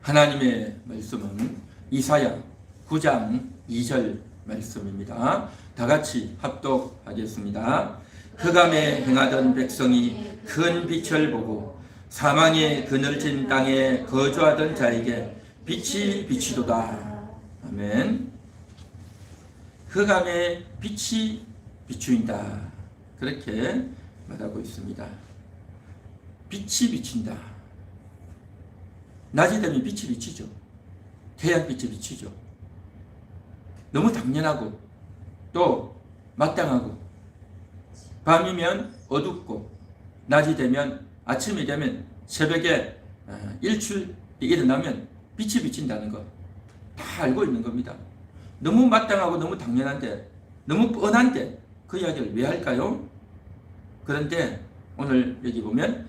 하나님의 말씀은 이사야 9장 2절 말씀입니다. 다 같이 합독하겠습니다. 흑암에 행하던 백성이 큰 빛을 보고 사망의 그늘진 땅에 거주하던 자에게 빛이 비치도다. 아멘. 흑암에 빛이 비추인다. 그렇게 말하고 있습니다. 빛이 비친다. 낮이 되면 빛이 비치죠. 태양빛이 비치죠. 너무 당연하고 또 마땅하고, 밤이면 어둡고 낮이 되면, 아침이 되면, 새벽에 일출이 일어나면 빛이 비친다는 거 다 알고 있는 겁니다. 너무 마땅하고 너무 당연한데, 너무 뻔한데 그 이야기를 왜 할까요? 그런데 오늘 여기 보면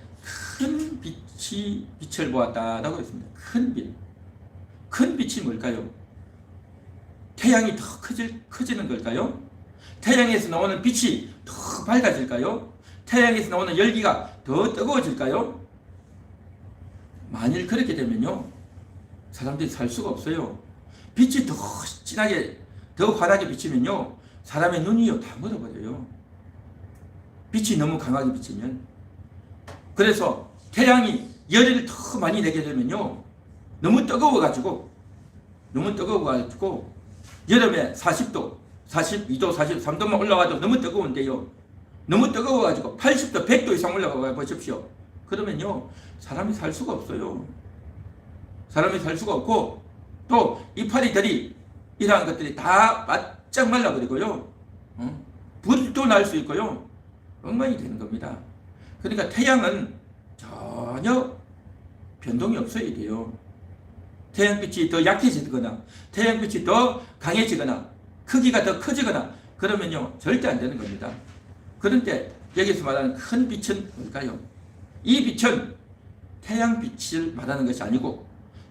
큰 빛을 보았다라고 했습니다. 큰 빛. 큰 빛이 뭘까요? 태양이 더 커지는 걸까요? 태양에서 나오는 빛이 더 밝아질까요? 태양에서 나오는 열기가 더 뜨거워질까요? 만일 그렇게 되면요, 사람들이 살 수가 없어요. 빛이 더 진하게, 더 환하게 비치면요, 사람의 눈이요 다 멀어버려요. 빛이 너무 강하게 비치면. 그래서 태양이 열을 더 많이 내게 되면요, 너무 뜨거워가지고 여름에 40도, 42도, 43도만 올라가도 너무 뜨거운데요, 너무 뜨거워가지고 80도, 100도 이상 올라가 보십시오. 그러면요, 사람이 살 수가 없어요. 사람이 살 수가 없고, 또 이파리들이, 이러한 것들이 다 바짝 말라버리고요, 불도 날 수 있고요, 엉망이 되는 겁니다. 그러니까 태양은 전혀 변동이 없어야 돼요. 태양빛이 더 약해지거나, 태양빛이 더 강해지거나, 크기가 더 커지거나 그러면요, 절대 안 되는 겁니다. 그런데 여기서 말하는 큰 빛은 뭘까요? 이 빛은 태양빛을 말하는 것이 아니고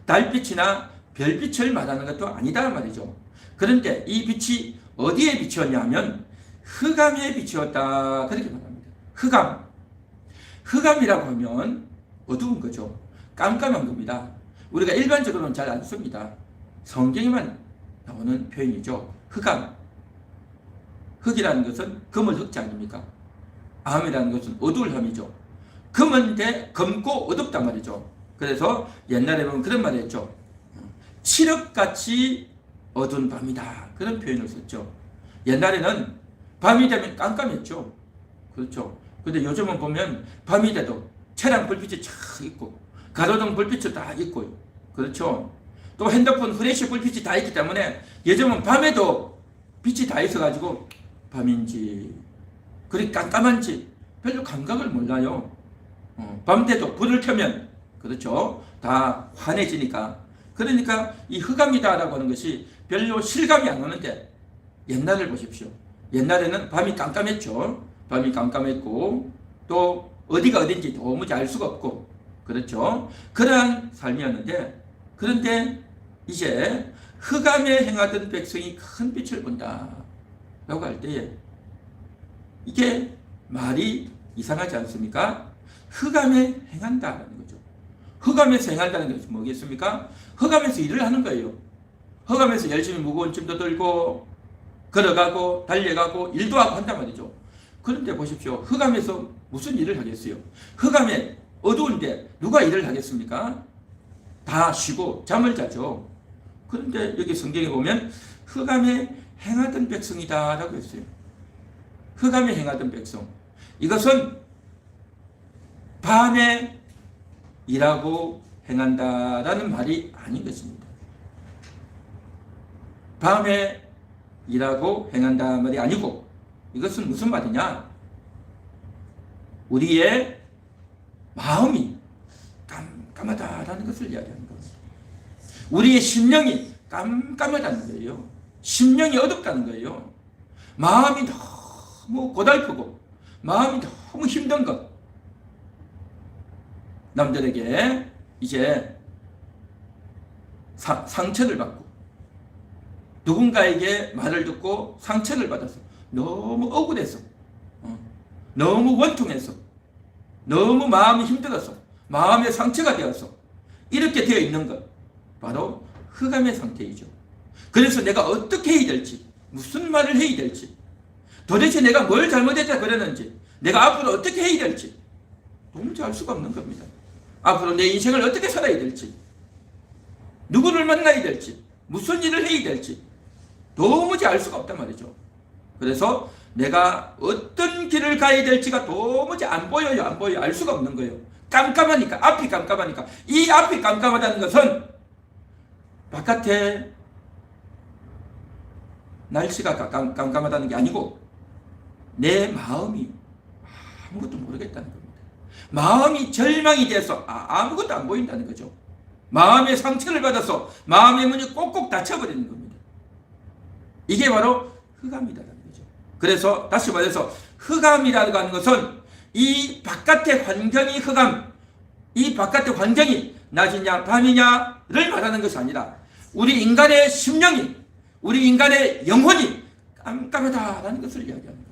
달빛이나 별빛을 말하는 것도 아니다 말이죠. 그런데 이 빛이 어디에 비추었냐 하면 흑암에 비추었다, 그렇게 말합니다. 흑암이라고 하면 어두운 거죠. 깜깜한 겁니다. 우리가 일반적으로는 잘 안 씁니다. 성경에만 나오는 표현이죠. 흑암. 흑이라는 것은 금을 흑자 아닙니까? 암이라는 것은 어두울 함이죠. 금은데 검고 어둡단 말이죠. 그래서 옛날에 보면 그런 말을 했죠. 칠흑같이 어두운 밤이다, 그런 표현을 썼죠. 옛날에는 밤이 되면 깜깜했죠. 그렇죠. 근데 요즘은 보면 밤이 돼도 차량 불빛이 쫙 있고 가로등 불빛이 다 있고요. 그렇죠. 또 핸드폰 후레쉬 불빛이 다 있기 때문에 요즘은 밤에도 빛이 다 있어가지고 밤인지 그리 깜깜한지 별로 감각을 몰라요. 밤때도 불을 켜면, 그렇죠, 다 환해지니까. 그러니까 이 흑암이다라고 하는 것이 별로 실감이 안 오는데, 옛날을 보십시오. 옛날에는 밤이 깜깜했죠. 밤이 깜깜했고 또 어디가 어딘지 도무지 알 수가 없고, 그렇죠, 그러한 삶이었는데, 그런데 이제 흑암에 행하던 백성이 큰 빛을 본다 라고 할 때에 이게 말이 이상하지 않습니까? 흑암에 행한다라는 거죠. 흑암에서 행한다는 것이 뭐겠습니까? 흑암에서 일을 하는 거예요. 흑암에서 열심히 무거운 짐도 들고 걸어가고 달려가고 일도 하고 한단 말이죠. 그런데 보십시오. 흑암에서 무슨 일을 하겠어요? 흑암에 어두운데 누가 일을 하겠습니까? 다 쉬고 잠을 자죠. 그런데 여기 성경에 보면 흑암에 행하던 백성이다 라고 했어요. 흑암에 행하던 백성. 이것은 밤에 일하고 행한다라는 말이 아닌 것입니다. 밤에 일하고 행한다 말이 아니고, 이것은 무슨 말이냐? 우리의 마음이 깜깜하다라는 것을 이야기하는 겁니다. 우리의 심령이 깜깜하다는 거예요. 심령이 어둡다는 거예요. 마음이 너무 고달프고 마음이 너무 힘든 것. 남들에게 이제 상처를 받고 누군가에게 말을 듣고 상처를 받아서 너무 억울해서, 너무 원통해서, 너무 마음이 힘들어서, 마음의 상처가 되어서 이렇게 되어 있는 것, 바로 흑암의 상태이죠. 그래서 내가 어떻게 해야 될지, 무슨 말을 해야 될지, 도대체 내가 뭘 잘못했다 그랬는지, 내가 앞으로 어떻게 해야 될지 도무지 알 수가 없는 겁니다. 앞으로 내 인생을 어떻게 살아야 될지, 누구를 만나야 될지, 무슨 일을 해야 될지 도무지 알 수가 없단 말이죠. 그래서 내가 어떤 길을 가야 될지가 도무지 안 보여요. 안 보여요. 알 수가 없는 거예요. 깜깜하니까, 앞이 깜깜하니까. 이 앞이 깜깜하다는 것은 바깥에 날씨가 깜깜하다는 게 아니고 내 마음이 아무것도 모르겠다는 겁니다. 마음이 절망이 돼서 아무것도 안 보인다는 거죠. 마음의 상처를 받아서 마음의 문이 꼭꼭 닫혀버리는 겁니다. 이게 바로 흑암이라는 거죠. 그래서 다시 말해서 흑암이라고 하는 것은 이 바깥의 환경이 흑암, 이 바깥의 환경이 낮이냐 밤이냐를 말하는 것이 아니라 우리 인간의 심령이, 우리 인간의 영혼이 깜깜하다라는 것을 이야기하는 겁니다.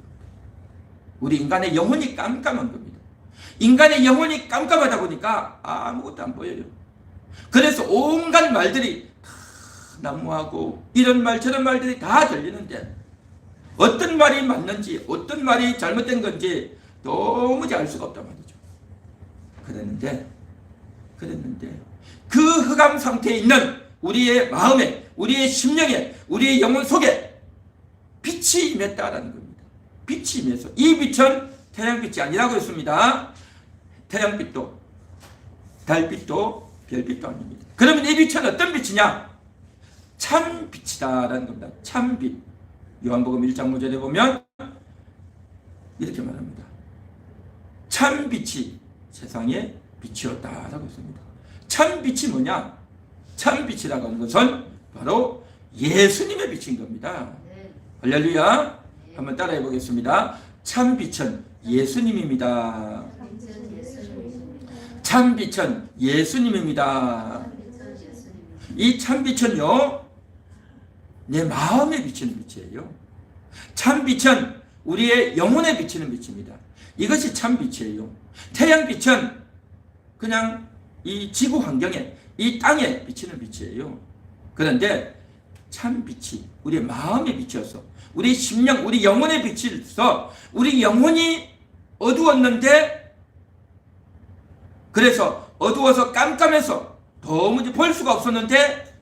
우리 인간의 영혼이 깜깜한 겁니다. 인간의 영혼이 깜깜하다 보니까 아무것도 안 보여요. 그래서 온갖 말들이 다 난무하고 이런 말 저런 말들이 다 들리는데 어떤 말이 맞는지 어떤 말이 잘못된 건지 도무지 알 수가 없단 말이죠. 그랬는데 그 흑암 상태에 있는 우리의 마음에, 우리의 심령에, 우리의 영혼 속에 빛이 임했다라는 겁니다. 빛이 임해서 이 빛은 태양빛이 아니라고 했습니다. 태양빛도 달빛도 별빛도 아닙니다. 그러면 이 빛은 어떤 빛이냐? 참빛이다라는 겁니다. 참빛. 요한복음 1장 5절에 보면 이렇게 말합니다. 참빛이 세상의 빛이었다라고 했습니다. 참빛이 뭐냐? 참빛이라고 하는 것은 바로 예수님의 빛인 겁니다. 할렐루야. 한번 따라해 보겠습니다. 참빛은 예수님입니다. 참빛은 예수님입니다. 이 참빛은요, 내 마음에 비치는 빛이에요. 참빛은 우리의 영혼에 비치는 빛입니다. 이것이 참빛이에요. 태양빛은 그냥 이 지구 환경에, 이 땅에 비치는 빛이에요. 그런데 참빛이 우리의 마음에 비쳐서 우리 심령, 우리 영혼에 비쳐서 우리 영혼이 어두웠는데, 그래서 어두워서 깜깜해서 도무지 볼 수가 없었는데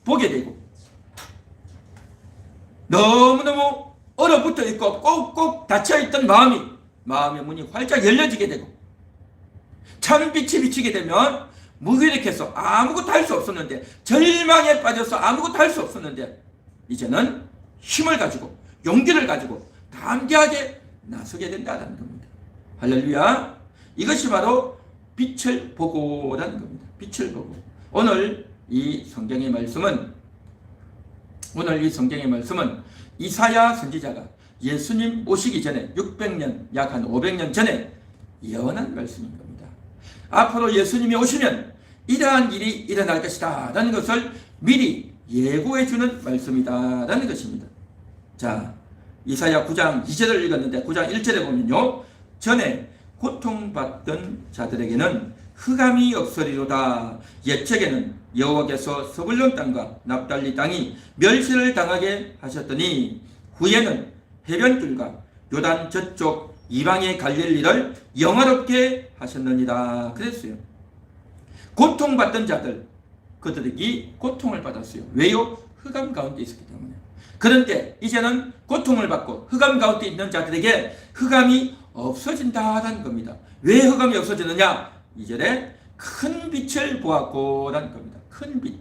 보게 되고, 너무너무 얼어붙어 있고 꼭꼭 닫혀있던 마음의 문이 활짝 열려지게 되고, 참빛이 비치게 되면 무기력해서 아무것도 할 수 없었는데, 절망에 빠져서 아무것도 할 수 없었는데 이제는 힘을 가지고 용기를 가지고 담대하게 나서게 된다는 겁니다. 할렐루야. 이것이 바로 빛을 보고라는 겁니다. 빛을 보고. 오늘 이 성경의 말씀은 이사야 선지자가 예수님 오시기 전에 600년, 약 한 500년 전에 예언한 말씀인 겁니다. 앞으로 예수님이 오시면 이러한 일이 일어날 것이다 라는 것을 미리 예고해 주는 말씀이다 라는 것입니다. 자, 이사야 9장 2절을 읽었는데 9장 1절에 보면요, 전에 고통받던 자들에게는 흑암이 없으리로다. 옛적에는 여호와께서 서불론 땅과 납달리 땅이 멸시를 당하게 하셨더니 후에는 해변길과 요단 저쪽 이방에 갈릴 일을 영화롭게 하셨느니라 그랬어요. 고통받던 자들, 그들에게 고통을 받았어요. 왜요? 흑암 가운데 있었기 때문에. 그런데 이제는 고통을 받고 흑암 가운데 있는 자들에게 흑암이 없어진다라는 겁니다. 왜 흑암이 없어지느냐? 2절에 큰 빛을 보았고라는 겁니다. 큰 빛.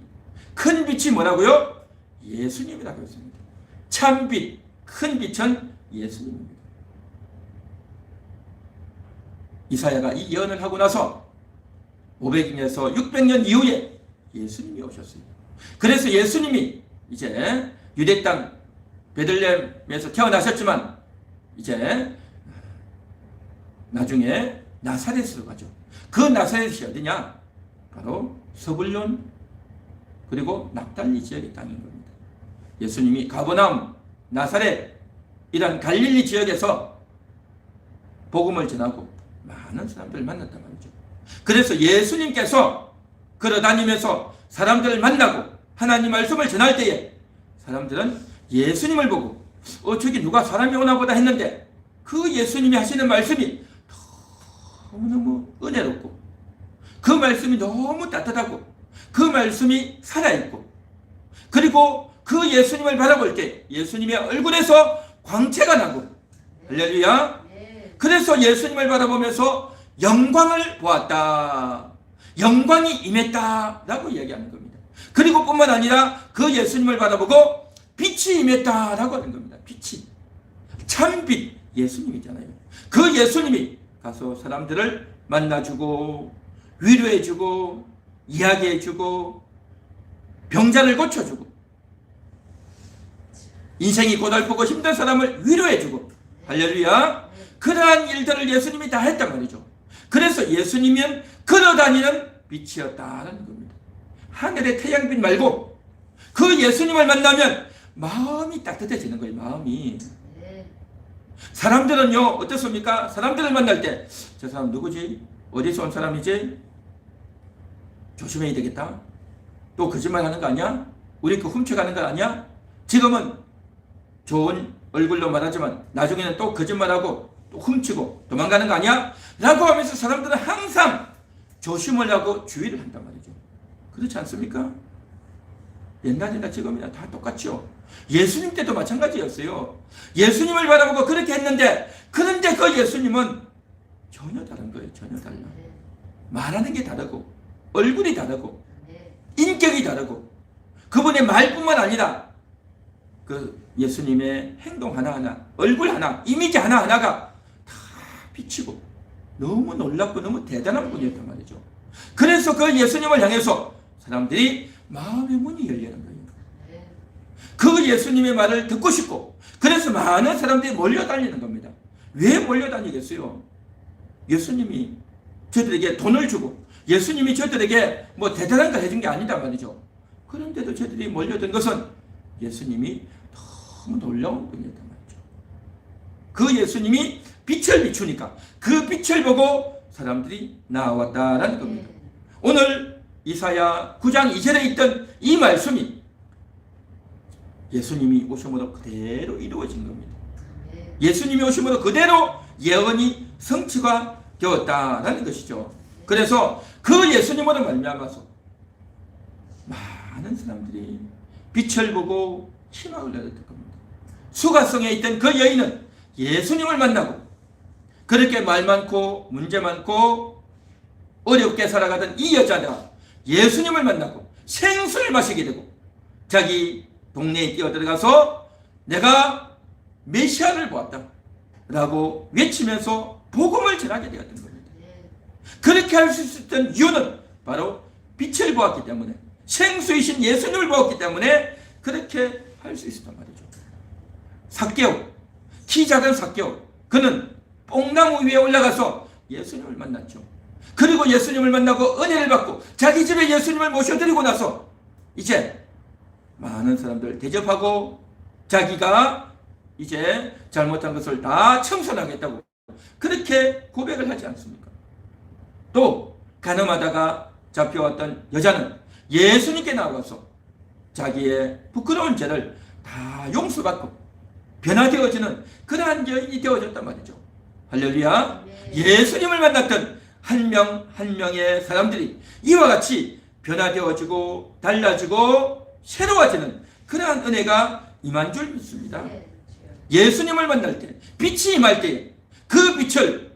큰 빛이 뭐라고요? 예수님이라고 했습니다. 참빛, 큰 빛은 예수님입니다. 이사야가 이 예언을 하고 나서 500년에서 600년 이후에 예수님이 오셨어요. 그래서 예수님이 이제 유대 땅 베들레헴에서 태어나셨지만 이제 나중에 나사렛으로 가죠. 그 나사렛이 어디냐? 바로 서불론 그리고 납달리 지역의 땅인 겁니다. 예수님이 가버나움, 나사렛 이런 갈릴리 지역에서 복음을 전하고 많은 사람들을 만났단 말이죠. 그래서 예수님께서 걸어다니면서 사람들을 만나고 하나님 말씀을 전할 때에 사람들은 예수님을 보고 저기 누가 사람이 오나 보다 했는데 그 예수님이 하시는 말씀이 너무너무 은혜롭고 그 말씀이 너무 따뜻하고 그 말씀이 살아있고 그리고 그 예수님을 바라볼 때 예수님의 얼굴에서 광채가 나고 할렐루야. 그래서 예수님을 바라보면서 영광을 보았다. 영광이 임했다라고 이야기하는 겁니다. 그리고 뿐만 아니라 그 예수님을 바라보고 빛이 임했다라고 하는 겁니다. 빛이 참빛 예수님이잖아요. 그 예수님이 가서 사람들을 만나주고 위로해주고 이야기해주고 병자를 고쳐주고 인생이 고달프고 힘든 사람을 위로해주고 할렐루야. 그러한 일들을 예수님이 다 했단 말이죠. 그래서 예수님은 걸어다니는 빛이었다는 겁니다. 하늘의 태양빛 말고 그 예수님을 만나면 마음이 따뜻해지는 거예요. 마음이. 사람들은요 어떻습니까? 사람들을 만날 때 저 사람 누구지? 어디서 온 사람이지? 조심해야 되겠다. 또 거짓말 하는 거 아니야? 우리 그 훔쳐가는 거 아니야? 지금은 좋은 얼굴로 말하지만 나중에는 또 거짓말하고 또 훔치고 도망가는 거 아니야? 라고 하면서 사람들은 항상 조심을 하고 주의를 한단 말이죠. 그렇지 않습니까? 옛날이나 지금이나 다 똑같죠. 예수님 때도 마찬가지였어요. 예수님을 바라보고 그렇게 했는데 그런데 그 예수님은 전혀 다른 거예요. 전혀 달라. 말하는 게 다르고 얼굴이 다르고 인격이 다르고 그분의 말뿐만 아니라 그 예수님의 행동 하나하나 얼굴 하나 이미지 하나하나가 다 비치고 너무 놀랍고 너무 대단한 분이었단 말이죠. 그래서 그 예수님을 향해서 사람들이 마음의 문이 열리는 거예요. 그 예수님의 말을 듣고 싶고 그래서 많은 사람들이 몰려다니는 겁니다. 왜 몰려다니겠어요? 예수님이 저들에게 돈을 주고 예수님이 저들에게 뭐 대단한 걸 해준 게 아니단 말이죠. 그런데도 저들이 몰려든 것은 예수님이 너무 놀라운 분이었단 말이죠. 그 예수님이 빛을 비추니까 그 빛을 보고 사람들이 나왔다라는 겁니다. 오늘 이사야 9장 2절에 있던 이 말씀이 예수님이 오심으로 그대로 이루어진 겁니다. 예수님이 오심으로 그대로 예언이 성취가 되었다라는 것이죠. 그래서 그 예수님으로 말미암아서 많은 사람들이 빛을 보고 희망을 얻었던 겁니다. 수가성에 있던 그 여인은 예수님을 만나고 그렇게 말 많고 문제 많고 어렵게 살아가던 이 여자가 예수님을 만나고 생수를 마시게 되고 자기 동네에 뛰어들어가서 내가 메시아를 보았다 라고 외치면서 복음을 전하게 되었던 겁니다. 그렇게 할 수 있었던 이유는 바로 빛을 보았기 때문에 생수이신 예수님을 보았기 때문에 그렇게 할 수 있었단 말이죠. 삭개오, 키 작은 삭개오, 그는 뽕나무 위에 올라가서 예수님을 만났죠. 그리고 예수님을 만나고 은혜를 받고 자기 집에 예수님을 모셔드리고 나서 이제 많은 사람들 대접하고 자기가 이제 잘못한 것을 다 청산하겠다고 그렇게 고백을 하지 않습니까? 또 가늠하다가 잡혀왔던 여자는 예수님께 나와서 자기의 부끄러운 죄를 다 용서받고 변화되어지는 그러한 여인이 되어졌단 말이죠. 할렐루야. 예수님을 만났던 한 명 한 명의 사람들이 이와 같이 변화되어지고 달라지고 새로워지는 그러한 은혜가 임한 줄 믿습니다. 예수님을 만날 때 빛이 임할 때 그 빛을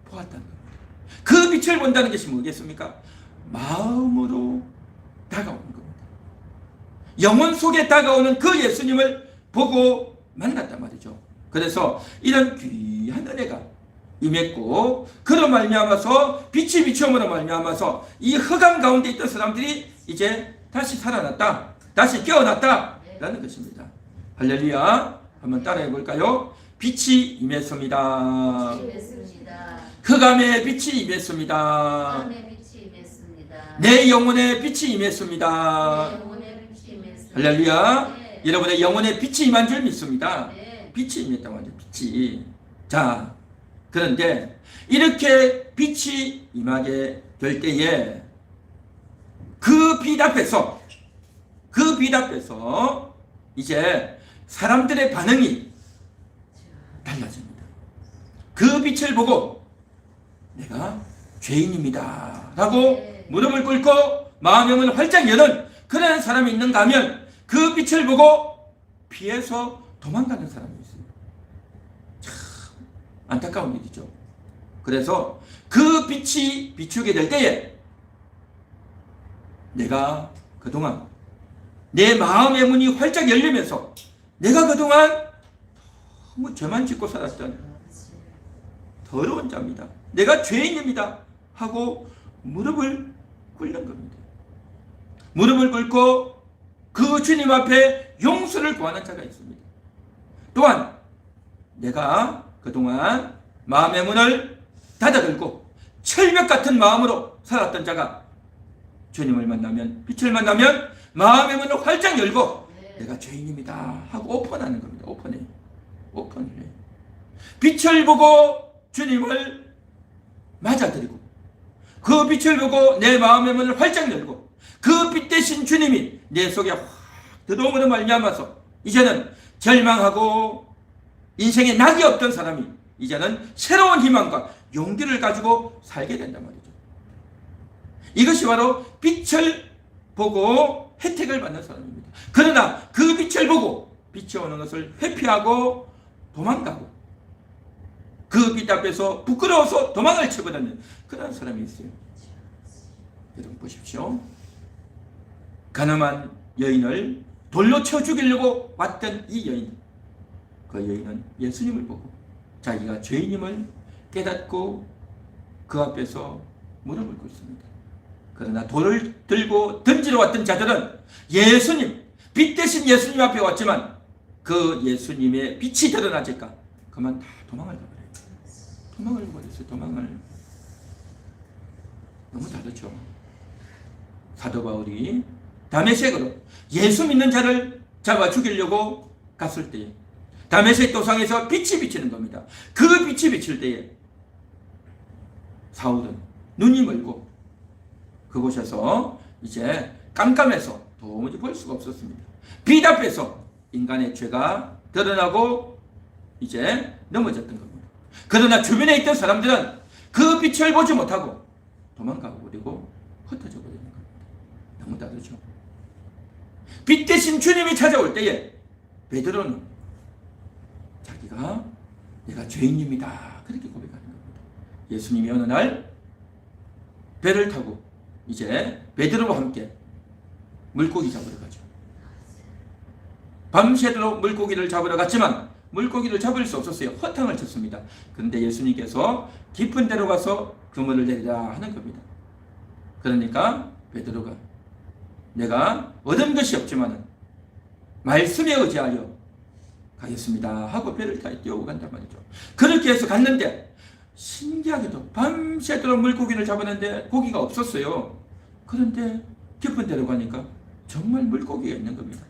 보았다는 겁니다. 그 빛을 본다는 것이 뭐겠습니까? 마음으로 다가오는 겁니다. 영혼 속에 다가오는 그 예수님을 보고 만났단 말이죠. 그래서 이런 귀한 은혜가 임했고 그로 말미암아서 빛이 비추음으로 말미암아서 이 흑암 가운데 있던 사람들이 이제 다시 살아났다, 다시 깨어났다라는 것입니다. 할렐루야. 한번 따라해 볼까요? 빛이 임했습니다. 흑암의 빛이 임했습니다. 내 영혼의 빛이 임했습니다. 할렐루야. 여러분의 영혼의 빛이 임한 줄 믿습니다. 빛이 임했다고 하죠. 빛이. 자, 그런데 이렇게 빛이 임하게 될 때에 빛 앞에서 이제 사람들의 반응이 달라집니다. 그 빛을 보고 내가 죄인입니다 라고 무릎을 꿇고 마음의 문을 활짝 여는 그런 사람이 있는가 하면 그 빛을 보고 피해서 도망가는 사람이 있어요. 참 안타까운 일이죠. 그래서 그 빛이 비추게 될 때에 내가 그동안 내 마음의 문이 활짝 열리면서 내가 그동안 너무 죄만 짓고 살았던 더러운 자입니다. 내가 죄인입니다 하고 무릎을 꿇는 겁니다. 무릎을 꿇고 그 주님 앞에 용서를 구하는 자가 있습니다. 또한 내가 그동안 마음의 문을 닫아들고 철벽 같은 마음으로 살았던 자가 주님을 만나면, 빛을 만나면 마음의 문을 활짝 열고 내가 죄인입니다 하고 오픈하는 겁니다. 오픈을 해요. 빛을 보고 주님을 맞아들이고 그 빛을 보고 내 마음의 문을 활짝 열고 그 빛 대신 주님이 내 속에 확 들어오므로 말미암아서 이제는 절망하고 인생에 낙이 없던 사람이 이제는 새로운 희망과 용기를 가지고 살게 된단 말이죠. 이것이 바로 빛을 보고 혜택을 받는 사람입니다. 그러나 그 빛을 보고 빛이 오는 것을 회피하고 도망가고 그 빛 앞에서 부끄러워서 도망을 치고다니는 그런 사람이 있어요. 여러분 보십시오. 가늠한 여인을 돌로 쳐 죽이려고 왔던 이 여인, 그 여인은 예수님을 보고 자기가 죄인임을 깨닫고 그 앞에서 무릎을 꿇습니다. 그러나 돌을 들고 던지러 왔던 자들은 예수님, 빛 대신 예수님 앞에 왔지만 그 예수님의 빛이 드러나니까 그만 다 도망을 가버려요. 도망을 버렸어요. 도망을. 너무 다르죠. 사도 바울이 다메섹으로 예수 믿는 자를 잡아 죽이려고 갔을 때에 다메섹 도상에서 빛이 비치는 겁니다. 그 빛이 비칠 때에 사울은 눈이 멀고 그곳에서 이제 깜깜해서 도무지 볼 수가 없었습니다. 빛 앞에서 인간의 죄가 드러나고 이제 넘어졌던 겁니다. 그러나 주변에 있던 사람들은 그 빛을 보지 못하고 도망가고 버리고 흩어져 버리는 겁니다. 너무 다르죠. 빛 대신 주님이 찾아올 때에 베드로는 자기가 내가 죄인입니다 그렇게 고백하는 겁니다. 예수님이 어느 날 배를 타고 이제 베드로와 함께 물고기 잡으러 가죠. 밤새도록 물고기를 잡으러 갔지만 물고기를 잡을 수 없었어요. 허탕을 쳤습니다. 그런데 예수님께서 깊은 데로 가서 그물을 내리라 하는 겁니다. 그러니까 베드로가 내가 얻은 것이 없지만 말씀에 의지하여 가겠습니다 하고 배를 타고 뛰어오고 간단 말이죠. 그렇게 해서 갔는데 신기하게도 밤새도록 물고기를 잡았는데 고기가 없었어요. 그런데 깊은 데로 가니까 정말 물고기가 있는 겁니다.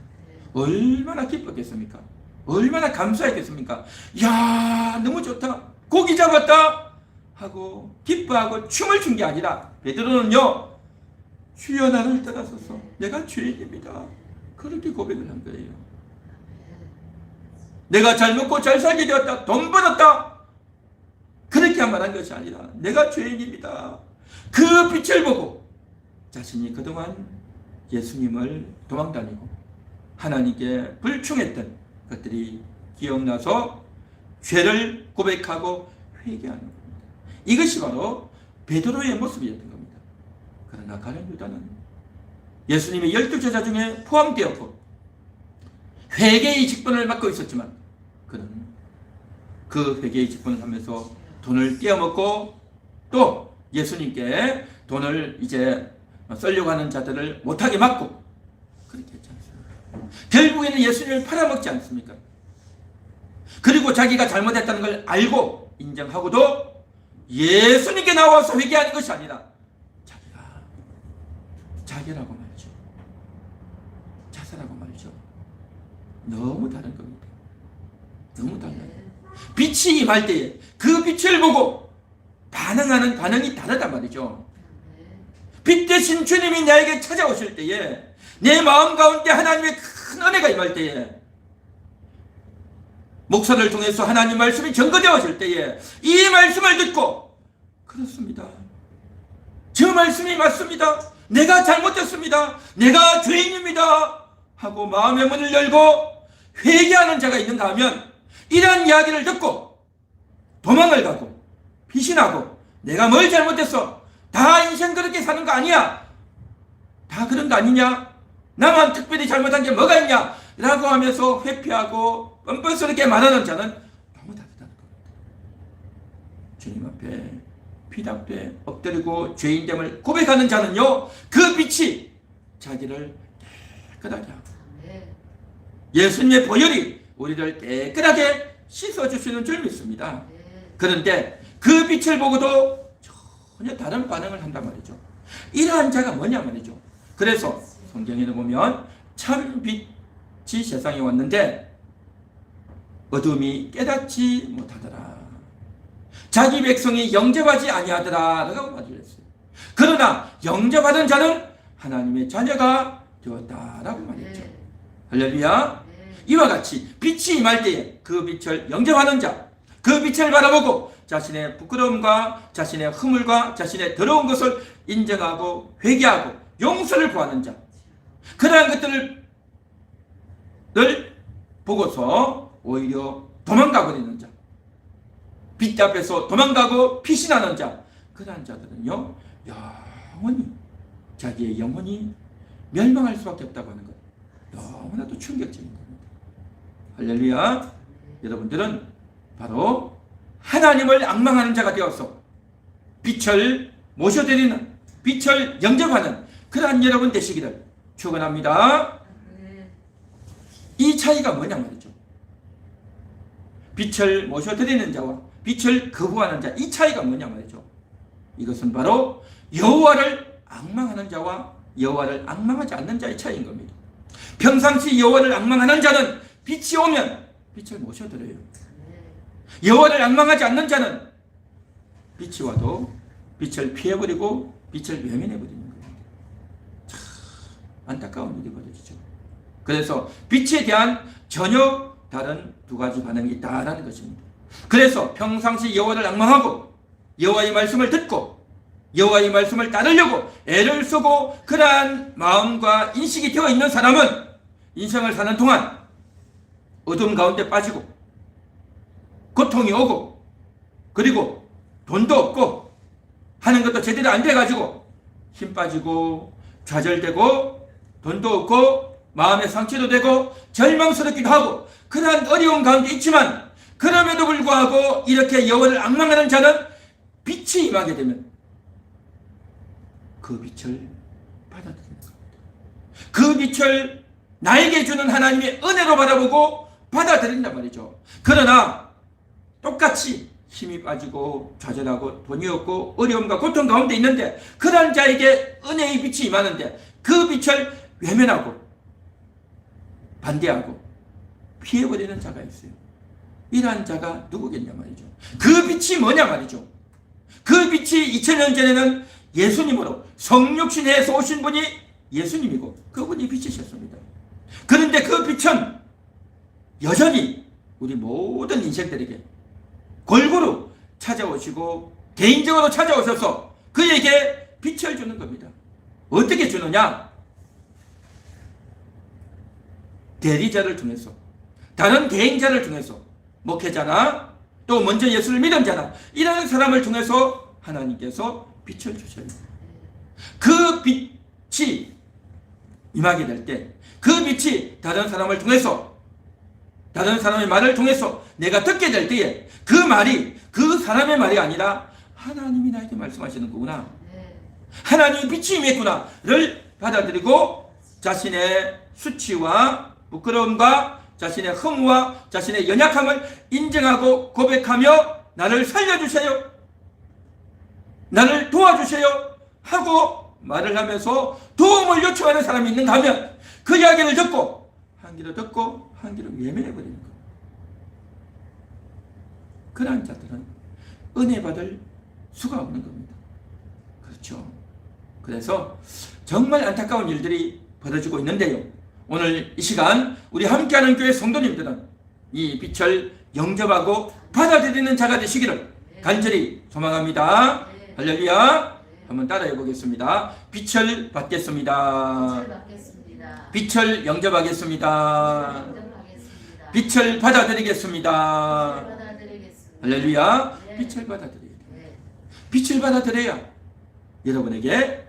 얼마나 기뻤겠습니까? 얼마나 감사했겠습니까? 야 너무 좋다, 고기 잡았다 하고 기뻐하고 춤을 춘 게 아니라 베드로는요, 주여 나를 떠나소서 내가 죄인입니다 그렇게 고백을 한 거예요. 내가 잘 먹고 잘 살게 되었다, 돈 벌었다 그렇게 말한 것이 아니라 내가 죄인입니다. 그 빛을 보고 자신이 그동안 예수님을 도망다니고 하나님께 불충했던 것들이 기억나서 죄를 고백하고 회개하는 겁니다. 이것이 바로 베드로의 모습이었던 겁니다. 그러나 가룟 유다는 예수님의 12제자 중에 포함되었고 회개의 직분을 맡고 있었지만 그는 그 회개의 직분을 하면서 돈을 떼어먹고 또 예수님께 돈을 이제 쓰려고 하는 자들을 못하게 막고 그렇게 했지 않습니까? 결국에는 예수님을 팔아먹지 않습니까? 그리고 자기가 잘못했다는 걸 알고 인정하고도 예수님께 나와서 회개하는 것이 아니라 자기라고 말이죠. 자살하고 말이죠. 너무 다른 겁니다. 너무 달라요. 빛이 임할 때에 그 빛을 보고 반응하는 반응이 다르단 말이죠. 빛 대신 주님이 나에게 찾아오실 때에, 내 마음 가운데 하나님의 큰 은혜가 임할 때에, 목사를 통해서 하나님 말씀이 전거되어질 때에 이 말씀을 듣고, 그렇습니다, 저 말씀이 맞습니다, 내가 잘못했습니다, 내가 죄인입니다 하고 마음의 문을 열고 회개하는 자가 있는가 하면, 이러한 이야기를 듣고 도망을 가고 피신하고 내가 뭘 잘못했어, 다 인생 그렇게 사는 거 아니야, 다 그런 거 아니냐, 나만 특별히 잘못한 게 뭐가 있냐 라고 하면서 회피하고 뻔뻔스럽게 말하는 자는 너무 다르다는 겁니다. 주님 앞에 피답게 엎드리고 죄인됨을 고백하는 자는요, 그 빛이 자기를 깨끗하게 하고 예수님의 보혈이 우리를 깨끗하게 씻어주시는 줄 믿습니다. 그런데 그 빛을 보고도 전혀 다른 반응을 한단 말이죠. 이러한 자가 뭐냐 말이죠. 그래서 성경에는 보면 참 빛이 세상에 왔는데 어둠이 깨닫지 못하더라, 자기 백성이 영접하지 아니하더라 라고 말을 했어요. 그러나 영접하던 자는 하나님의 자녀가 되었다라고 말했죠. 할렐루야. 이와 같이 빛이 임할 때에 그 빛을 영접하는 자, 그 빛을 바라보고 자신의 부끄러움과 자신의 허물과 자신의 더러운 것을 인정하고 회개하고 용서를 구하는 자, 그러한 것들을 보고서 오히려 도망가 버리는 자, 빛 앞에서 도망가고 피신하는 자, 그러한 자들은요, 영원히 자기의 영혼이 멸망할 수밖에 없다고 하는 것, 너무나도 충격적인 겁니다. 할렐루야. 여러분들은 바로 하나님을 앙망하는 자가 되어서 빛을 모셔드리는, 빛을 영접하는 그러한 여러분 되시기를 축원합니다. 이 차이가 뭐냐 말이죠. 빛을 모셔드리는 자와 빛을 거부하는 자, 이 차이가 뭐냐 말이죠. 이것은 바로 여호와를 앙망하는 자와 여호와를 앙망하지 않는 자의 차이인 겁니다. 평상시 여호와를 앙망하는 자는 빛이 오면 빛을 모셔드려요. 여호와를 앙망하지 않는 자는 빛이 와도 빛을 피해버리고 빛을 외면해버리는 겁니다. 참 안타까운 일이 벌어지죠. 그래서 빛에 대한 전혀 다른 두 가지 반응이 있다라는 것입니다. 그래서 평상시 여호와를 앙망하고 여호와의 말씀을 듣고 여호와의 말씀을 따르려고 애를 쓰고 그러한 마음과 인식이 되어 있는 사람은 인생을 사는 동안 어둠 가운데 빠지고 고통이 오고 그리고 돈도 없고 하는 것도 제대로 안 돼가지고 힘 빠지고 좌절되고 돈도 없고 마음의 상처도 되고 절망스럽기도 하고 그러한 어려운 가운데 있지만, 그럼에도 불구하고 이렇게 여호와를 앙망하는 자는 빛이 임하게 되면 그 빛을 받아들이는 겁니다. 그 빛을 나에게 주는 하나님의 은혜로 바라보고 받아들인단 말이죠. 그러나 똑같이 힘이 빠지고 좌절하고 돈이 없고 어려움과 고통 가운데 있는데 그런 자에게 은혜의 빛이 임하는데 그 빛을 외면하고 반대하고 피해버리는 자가 있어요. 이러한 자가 누구겠냐 말이죠. 그 빛이 뭐냐 말이죠. 그 빛이 2000년 전에는 예수님으로 성육신에서 오신 분이 예수님이고 그분이 빛이셨습니다. 그런데 그 빛은 여전히 우리 모든 인생들에게 골고루 찾아오시고 개인적으로 찾아오셔서 그에게 빛을 주는 겁니다. 어떻게 주느냐? 대리자를 통해서, 다른 대행자를 통해서, 목회자나 또 먼저 예수를 믿은 자나 이런 사람을 통해서 하나님께서 빛을 주셔요. 그 빛이 임하게 될 때 그 빛이 다른 사람을 통해서, 다른 사람의 말을 통해서 내가 듣게 될 때에 그 말이 그 사람의 말이 아니라 하나님이 나에게 말씀하시는 거구나, 하나님의 빛이 임했구나를 받아들이고 자신의 수치와 부끄러움과 자신의 허무와 자신의 연약함을 인정하고 고백하며 나를 살려주세요, 나를 도와주세요 하고 말을 하면서 도움을 요청하는 사람이 있는가 하면 그 이야기를 듣고 한 귀로 듣고 한 귀로 외면해버리는 거예요. 그러한 자들은 은혜 받을 수가 없는 겁니다. 그렇죠. 그래서 정말 안타까운 일들이 벌어지고 있는데요. 오늘 이 시간 우리 함께하는 교회 성도님들은 이 빛을 영접하고 받아들이는 자가 되시기를 간절히 소망합니다. 할렐루야. 한번 따라해 보겠습니다. 빛을 받겠습니다. 빛을 영접하겠습니다. 빛을 받아들이겠습니다. 할렐루야. 빛을 받아들여야 돼요. 빛을 받아들여야 여러분에게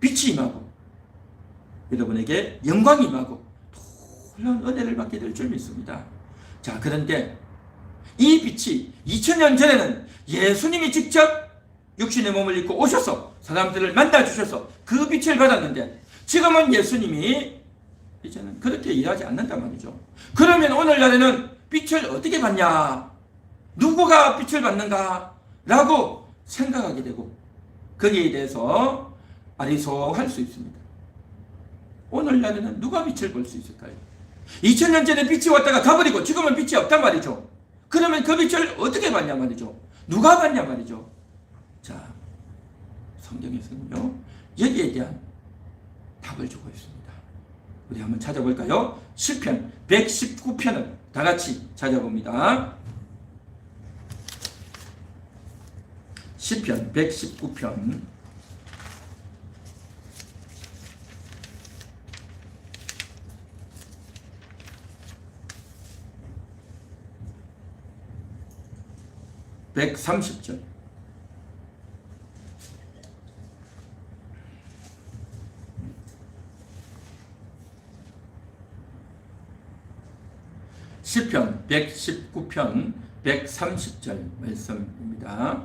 빛이 임하고 여러분에게 영광이 임하고 놀라운 은혜를 받게 될 줄 믿습니다. 자, 그런데 이 빛이 2000년 전에는 예수님이 직접 육신의 몸을 입고 오셔서 사람들을 만나주셔서 그 빛을 받았는데 지금은 예수님이 이제는 그렇게 일하지 않는단 말이죠. 그러면 오늘날에는 빛을 어떻게 받냐? 누구가 빛을 받는가? 라고 생각하게 되고 거기에 대해서 아리송할 수 있습니다. 오늘날에는 누가 빛을 볼 수 있을까요? 2000년 전에 빛이 왔다가 가버리고 지금은 빛이 없단 말이죠. 그러면 그 빛을 어떻게 받냐 말이죠. 누가 받냐 말이죠. 자, 성경에서는요 여기에 대한 답을 주고 있습니다. 우리 한번 찾아볼까요? 시편 119편을 다 같이 찾아봅니다. 시편 119편 130절. 시편 119편 130절 말씀입니다.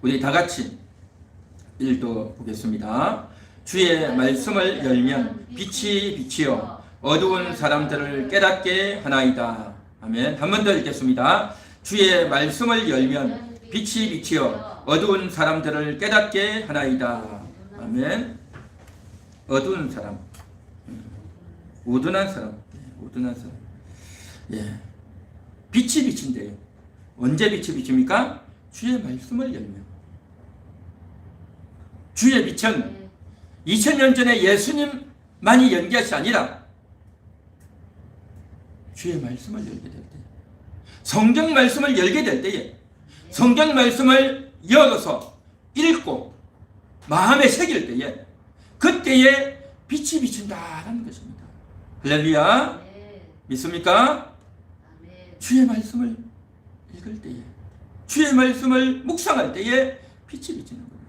우리 다 같이 읽어보겠습니다. 주의 말씀을 열면 빛이 비치어 어두운 사람들을 깨닫게 하나이다. 아멘. 한 번 더 읽겠습니다. 주의 말씀을 열면 빛이 비치어 어두운 사람들을 깨닫게 하나이다. 아멘. 어두운 사람, 우둔한 사람, 우둔한 사람. 예, 빛이 비친대요. 언제 빛이 비칩니까? 주의 말씀을 열면. 주의 빛은 2000년 전에 예수님만이 연 것이 아니라 주의 말씀을 열게 될 때, 성경 말씀을 열게 될 때에 성경 말씀을 열어서 읽고 마음에 새길 때에 그때에 빛이 비친다라는 것입니다. 할렐루야. 믿습니까? 주의 말씀을 읽을 때에 주의 말씀을 묵상할 때에 빛이 비치는 겁니다.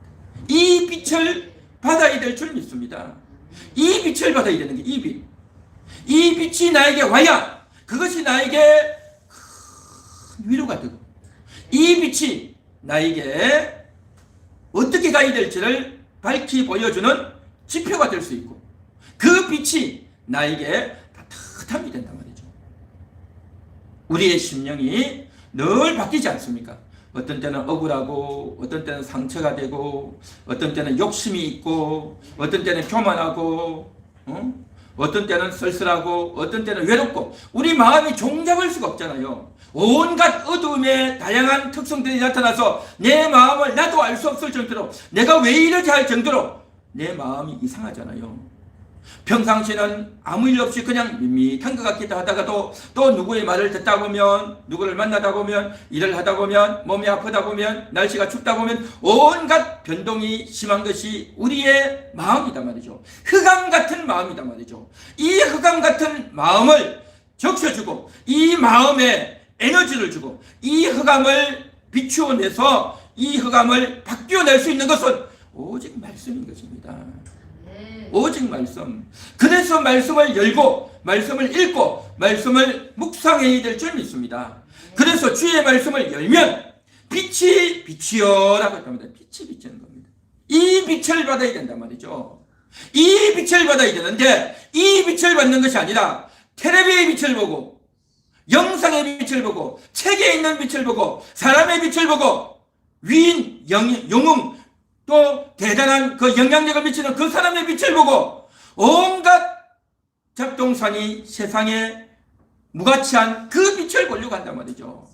이 빛을 받아야 될 줄 믿습니다. 이 빛을 받아야 되는 게 이 빛. 이 빛이 나에게 와야 그것이 나에게 큰 위로가 되고 이 빛이 나에게 어떻게 가야 될지를 밝히 보여주는 지표가 될 수 있고 그 빛이 나에게 따뜻함이 된단 말이죠. 우리의 심령이 늘 바뀌지 않습니까? 어떤 때는 억울하고 어떤 때는 상처가 되고 어떤 때는 욕심이 있고 어떤 때는 교만하고 어떤 때는 쓸쓸하고 어떤 때는 외롭고 우리 마음이 종잡을 수가 없잖아요. 온갖 어두움의 다양한 특성들이 나타나서 내 마음을 나도 알 수 없을 정도로 내가 왜 이러지 할 정도로 내 마음이 이상하잖아요. 평상시는 아무 일 없이 그냥 밋밋한 것 같기도 하다가도 또 누구의 말을 듣다 보면 누구를 만나다 보면 일을 하다 보면 몸이 아프다 보면 날씨가 춥다 보면 온갖 변동이 심한 것이 우리의 마음이다 말이죠. 흑암 같은 마음이다 말이죠. 이 흑암 같은 마음을 적셔주고 이 마음에 에너지를 주고 이 흑암을 비추어내서 이 흑암을 바뀌어낼 수 있는 것은 오직 말씀인 것입니다. 오직 말씀. 그래서 말씀을 열고 말씀을 읽고 말씀을 묵상해야 될 줄 믿습니다. 그래서 주의 말씀을 열면 빛이 비치어라고 했답니다. 빛이 비치는 겁니다. 이 빛을 받아야 된단 말이죠. 이 빛을 받아야 되는데 이 빛을 받는 것이 아니라 텔레비의 빛을 보고 영상의 빛을 보고 책에 있는 빛을 보고 사람의 빛을 보고 위인, 영웅 또 대단한 그 영향력을 미치는 그 사람의 빛을 보고 온갖 잡동사니 세상에 무가치한 그 빛을 보려고 한단 말이죠.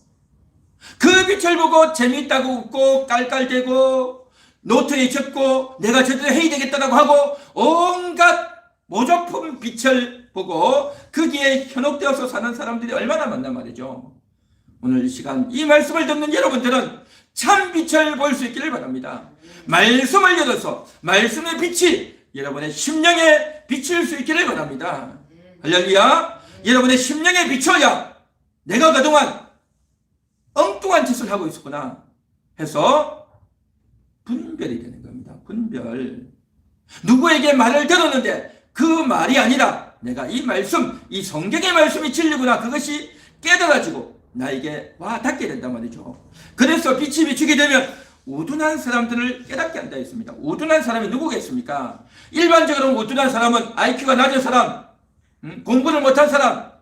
그 빛을 보고 재미있다고 웃고 깔깔대고 노트에 적고 내가 제대로 해야 되겠다고 하고 온갖 모조품 빛을 보고 거기에 현혹되어서 사는 사람들이 얼마나 많단 말이죠. 오늘 이 시간 이 말씀을 듣는 여러분들은 참 빛을 볼 수 있기를 바랍니다. 말씀을 열어서 말씀의 빛이 여러분의 심령에 비칠 수 있기를 바랍니다. 할렐루야. 여러분의 심령에 비춰야 내가 그동안 엉뚱한 짓을 하고 있었구나 해서 분별이 되는 겁니다. 분별. 누구에게 말을 들었는데 그 말이 아니라 내가 이 말씀, 이 성경의 말씀이 진리구나, 그것이 깨달아지고 나에게 와 닿게 된단 말이죠. 그래서 빛이 비추게 되면 우둔한 사람들을 깨닫게 한다 했습니다. 우둔한 사람이 누구겠습니까? 일반적으로 우둔한 사람은 IQ가 낮은 사람, 공부를 못한 사람,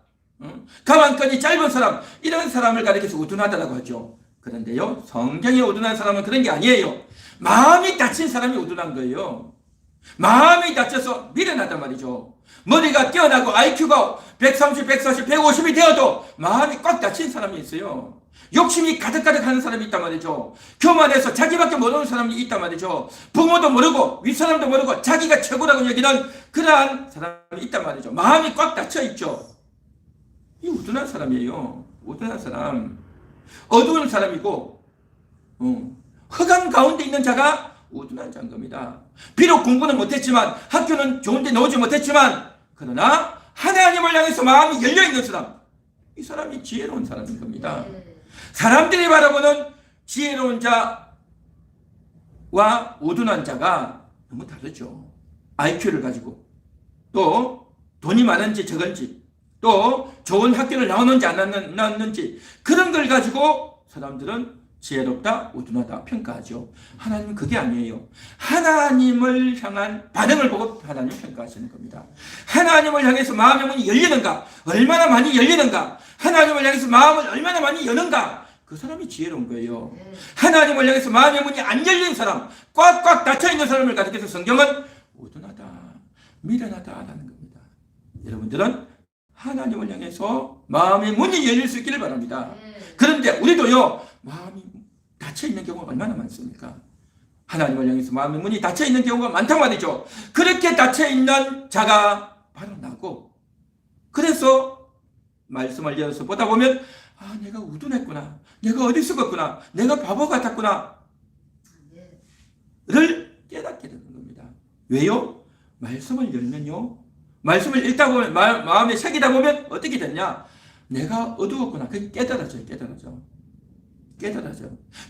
가만권이 짧은 사람, 이런 사람을 가리켜서 우둔하다고 하죠. 그런데요, 성경에 우둔한 사람은 그런 게 아니에요. 마음이 다친 사람이 우둔한 거예요. 마음이 다쳐서 미련하단 말이죠. 머리가 뛰어나고 IQ가 130, 140, 150이 되어도 마음이 꽉 닫힌 사람이 있어요. 욕심이 가득가득 하는 사람이 있단 말이죠. 교만해서 자기밖에 모르는 사람이 있단 말이죠. 부모도 모르고 윗사람도 모르고 자기가 최고라고 여기는 그러한 사람이 있단 말이죠. 마음이 꽉 닫혀 있죠. 이 우둔한 사람이에요. 우둔한 사람. 어두운 사람이고 흑암 가운데 있는 자가 우둔한 자인 겁니다. 비록 공부는 못했지만 학교는 좋은데 나오지 못했지만 그러나 하나님을 향해서 마음이 열려있는 사람, 이 사람이 지혜로운 사람인 겁니다. 사람들이 바라보는 지혜로운 자와 우둔한 자가 너무 다르죠. IQ를 가지고 또 돈이 많은지 적은지 또 좋은 학교를 나오는지 안 나왔는지 그런 걸 가지고 사람들은 지혜롭다, 우둔하다 평가하죠. 하나님은 그게 아니에요. 하나님을 향한 반응을 보고 하나님을 평가하시는 겁니다. 하나님을 향해서 마음의 문이 열리는가, 얼마나 많이 열리는가, 하나님을 향해서 마음을 얼마나 많이 여는가, 그 사람이 지혜로운 거예요. 하나님을 향해서 마음의 문이 안 열린 사람, 꽉꽉 닫혀있는 사람을 가리켜서 성경은 우둔하다, 미련하다라는 겁니다. 여러분들은 하나님을 향해서 마음의 문이 열릴 수 있기를 바랍니다. 그런데 우리도요, 마음이 닫혀있는 경우가 얼마나 많습니까? 하나님을 향해서 마음의 문이 닫혀있는 경우가 많단 말이죠. 그렇게 닫혀있는 자가 바로 나고, 그래서 말씀을 열어서 보다 보면 아, 내가 우둔했구나, 내가 어리석었구나, 내가 바보 같았구나 를 깨닫게 되는 겁니다. 왜요? 말씀을 열면요, 말씀을 읽다 보면 마음에 새기다 보면 어떻게 됐냐? 내가 어두웠구나. 그게 깨달아져요.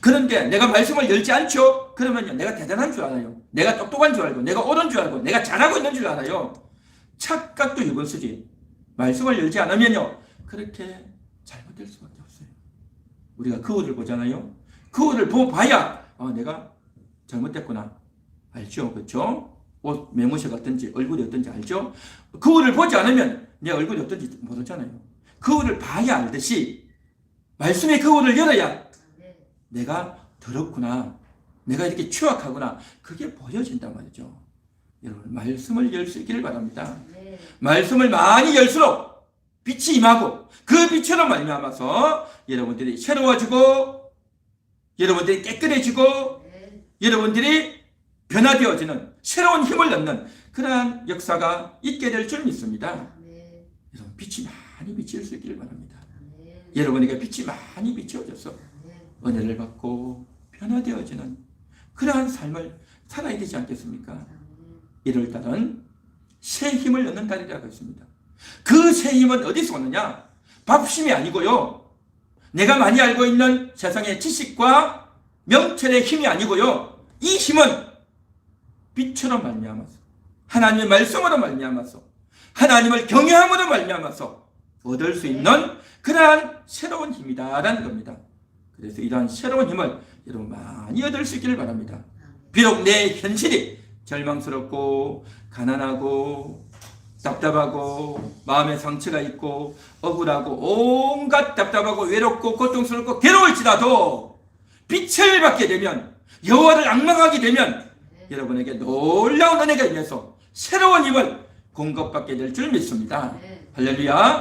그런데 내가 말씀을 열지 않죠? 그러면요, 내가 대단한 줄 알아요. 내가 똑똑한 줄 알고, 내가 옳은 줄 알고, 내가 잘하고 있는 줄 알아요. 착각도 유분수지. 말씀을 열지 않으면요, 그렇게 잘못될 수밖에 없어요. 우리가 거울을 보잖아요. 거울을 봐야 내가 잘못됐구나 알죠? 그렇죠? 옷 매무새가 어떤지, 얼굴이 어떤지 알죠? 거울을 보지 않으면 내 얼굴이 어떤지 모르잖아요. 거울을 봐야 알듯이 말씀의 거울을 열어야 내가 더럽구나, 내가 이렇게 추악하구나, 그게 보여진단 말이죠. 여러분, 말씀을 열 수 있기를 바랍니다. 말씀을 많이 열수록 빛이 임하고 그 빛으로 말미암아서 여러분들이 새로워지고 여러분들이 깨끗해지고 여러분들이 변화되어지는 새로운 힘을 얻는 그러한 역사가 있게 될 줄 믿습니다. 여러분, 빛이 많이 비칠 수 있기를 바랍니다. 여러분에게 빛이 많이 비춰져서 은혜를 받고 변화되어지는 그러한 삶을 살아야 되지 않겠습니까? 1월달은 새 힘을 얻는 달이라고 했습니다. 그 새 힘은 어디서 오느냐? 밥심이 아니고요, 내가 많이 알고 있는 세상의 지식과 명철의 힘이 아니고요, 이 힘은 빛으로 말미암아서, 하나님의 말씀으로 말미암아서, 하나님을 경외함으로 말미암아서 얻을 수 있는 그러한 새로운 힘이다라는 겁니다. 그래서 이러한 새로운 힘을 여러분 많이 얻을 수 있기를 바랍니다. 비록 내 현실이 절망스럽고 가난하고 답답하고 마음에 상처가 있고 억울하고 온갖 답답하고 외롭고 고통스럽고 괴로울지라도 빛을 받게 되면, 여호와를 앙망하게 되면 여러분에게 놀라운 은혜가 임해서 새로운 힘을 공급받게 될 줄 믿습니다. 할렐루야.